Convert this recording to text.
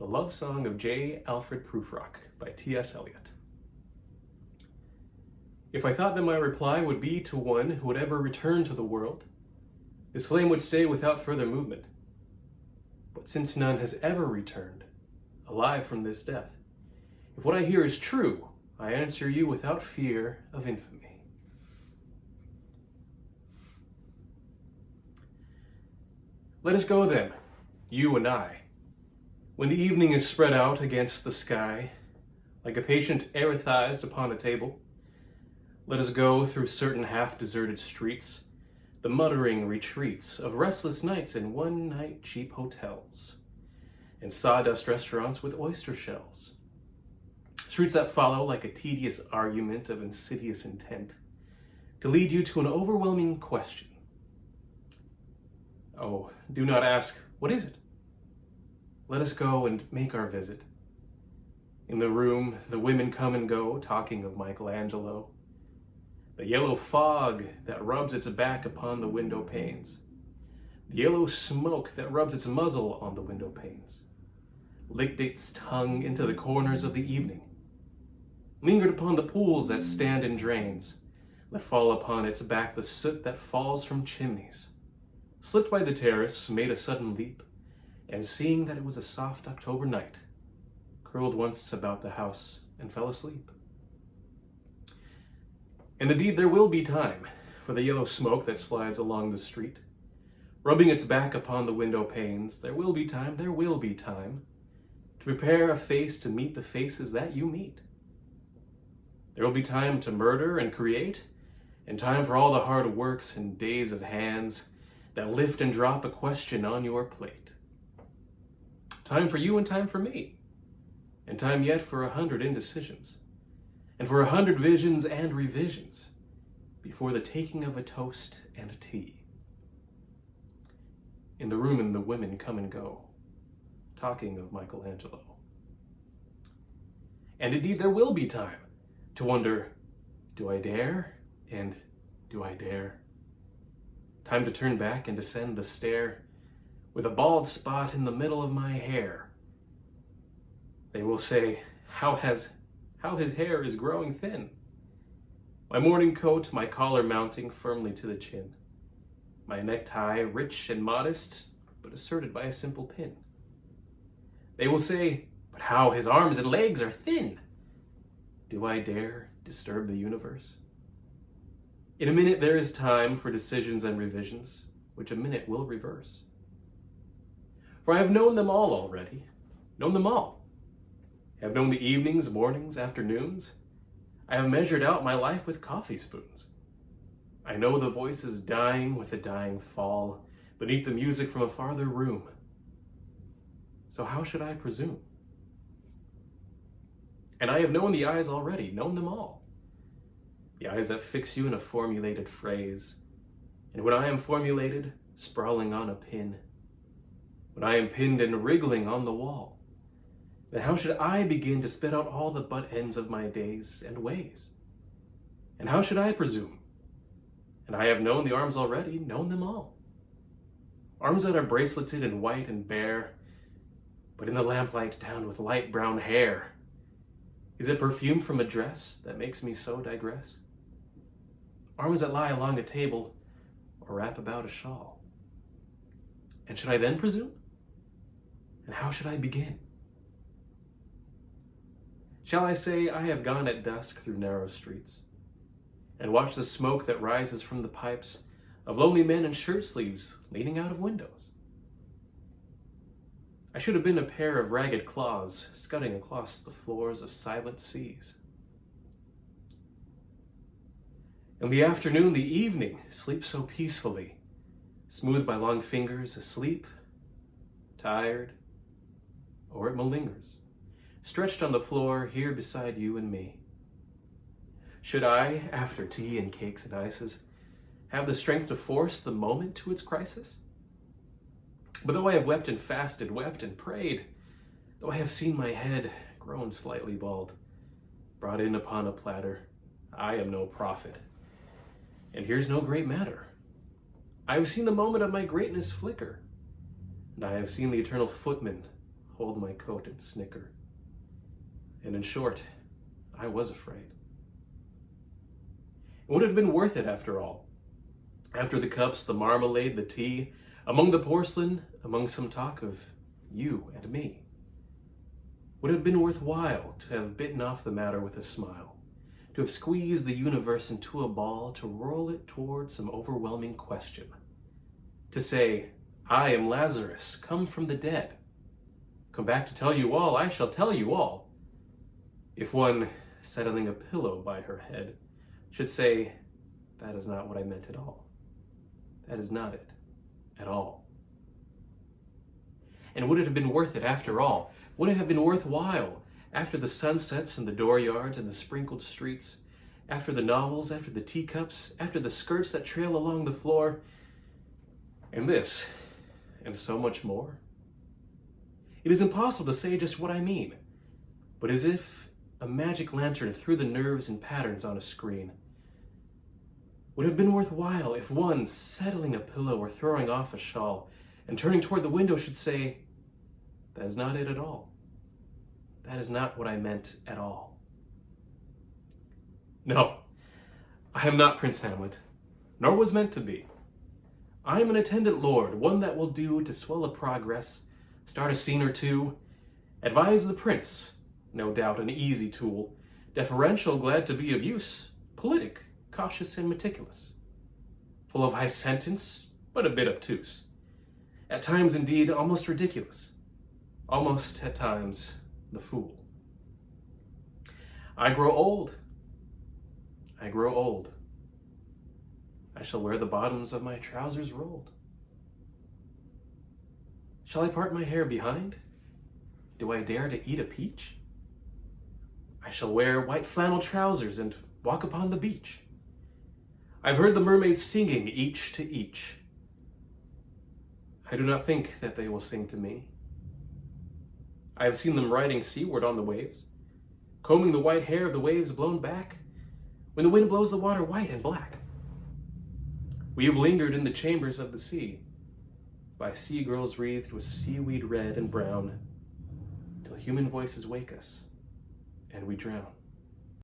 The Love Song of J. Alfred Prufrock by T.S. Eliot. If I thought that my reply would be to one who would ever return to the world, this flame would stay without further movement. But since none has ever returned, alive from this death, if what I hear is true, I answer you without fear of infamy. Let us go then, you and I. When the evening is spread out against the sky, like a patient erethized upon a table, let us go through certain half-deserted streets, the muttering retreats of restless nights in one-night cheap hotels, and sawdust restaurants with oyster shells. Streets that follow like a tedious argument of insidious intent, to lead you to an overwhelming question. Oh, do not ask, what is it? Let us go and make our visit. In the room, the women come and go, talking of Michelangelo. The yellow fog that rubs its back upon the window panes. The yellow smoke that rubs its muzzle on the window panes. Licked its tongue into the corners of the evening. Lingered upon the pools that stand in drains. Let fall upon its back the soot that falls from chimneys. Slipped by the terrace, made a sudden leap, and seeing that it was a soft October night, curled once about the house and fell asleep. And indeed there will be time for the yellow smoke that slides along the street, rubbing its back upon the window panes. There will be time to prepare a face to meet the faces that you meet. There will be time to murder and create, and time for all the hard works and days of hands that lift and drop a question on your plate. Time for you and time for me, and time yet for 100 indecisions, and for 100 visions and revisions before the taking of a toast and a tea. In the room the women come and go, talking of Michelangelo. And indeed there will be time to wonder, do I dare, and do I dare? Time to turn back and descend the stair with a bald spot in the middle of my hair. They will say, how his hair is growing thin. My morning coat, my collar mounting firmly to the chin. My necktie, rich and modest, but asserted by a simple pin. They will say, but how his arms and legs are thin. Do I dare disturb the universe? In a minute there is time for decisions and revisions, which a minute will reverse. For I have known them all already, known them all. I have known the evenings, mornings, afternoons. I have measured out my life with coffee spoons. I know the voices dying with a dying fall beneath the music from a farther room. So how should I presume? And I have known the eyes already, known them all. The eyes that fix you in a formulated phrase. And when I am formulated, sprawling on a pin, when I am pinned and wriggling on the wall, then how should I begin to spit out all the butt ends of my days and ways? And how should I presume? And I have known the arms already, known them all. Arms that are braceleted and white and bare, but in the lamplight down with light brown hair. Is it perfume from a dress that makes me so digress? Arms that lie along a table or wrap about a shawl. And should I then presume? And how should I begin? Shall I say I have gone at dusk through narrow streets and watched the smoke that rises from the pipes of lonely men in shirt sleeves leaning out of windows? I should have been a pair of ragged claws scudding across the floors of silent seas. In the afternoon, the evening sleeps so peacefully, smoothed by long fingers, asleep, tired, or it malingers, stretched on the floor here beside you and me. Should I, after tea and cakes and ices, have the strength to force the moment to its crisis? But though I have wept and fasted, wept and prayed, though I have seen my head grown slightly bald, brought in upon a platter, I am no prophet. And here's no great matter. I have seen the moment of my greatness flicker, and I have seen the eternal footman hold my coat and snicker. And in short, I was afraid. It would have been worth it after all. After the cups, the marmalade, the tea, among the porcelain, among some talk of you and me. Would have been worthwhile to have bitten off the matter with a smile, to have squeezed the universe into a ball, to roll it toward some overwhelming question. To say, I am Lazarus, come from the dead. Come back to tell you all, I shall tell you all. If one, settling a pillow by her head, should say, that is not what I meant at all. That is not it at all. And would it have been worth it after all? Would it have been worthwhile after the sunsets and the dooryards and the sprinkled streets, after the novels, after the teacups, after the skirts that trail along the floor, and this, and so much more? It is impossible to say just what I mean, but as if a magic lantern threw the nerves and patterns on a screen. Would have been worthwhile if one, settling a pillow or throwing off a shawl and turning toward the window, should say, that is not it at all. That is not what I meant at all. No, I am not Prince Hamlet, nor was meant to be. I am an attendant lord, one that will do to swell a progress, start a scene or two, advise the prince, no doubt an easy tool, deferential, glad to be of use, politic, cautious and meticulous, full of high sentence, but a bit obtuse, at times indeed almost ridiculous, almost at times the fool. I grow old. I grow old. I shall wear the bottoms of my trousers rolled. Shall I part my hair behind? Do I dare to eat a peach? I shall wear white flannel trousers and walk upon the beach. I've heard the mermaids singing each to each. I do not think that they will sing to me. I have seen them riding seaward on the waves, combing the white hair of the waves blown back, when the wind blows the water white and black. We have lingered in the chambers of the sea, by sea girls wreathed with seaweed red and brown, till human voices wake us, and we drown.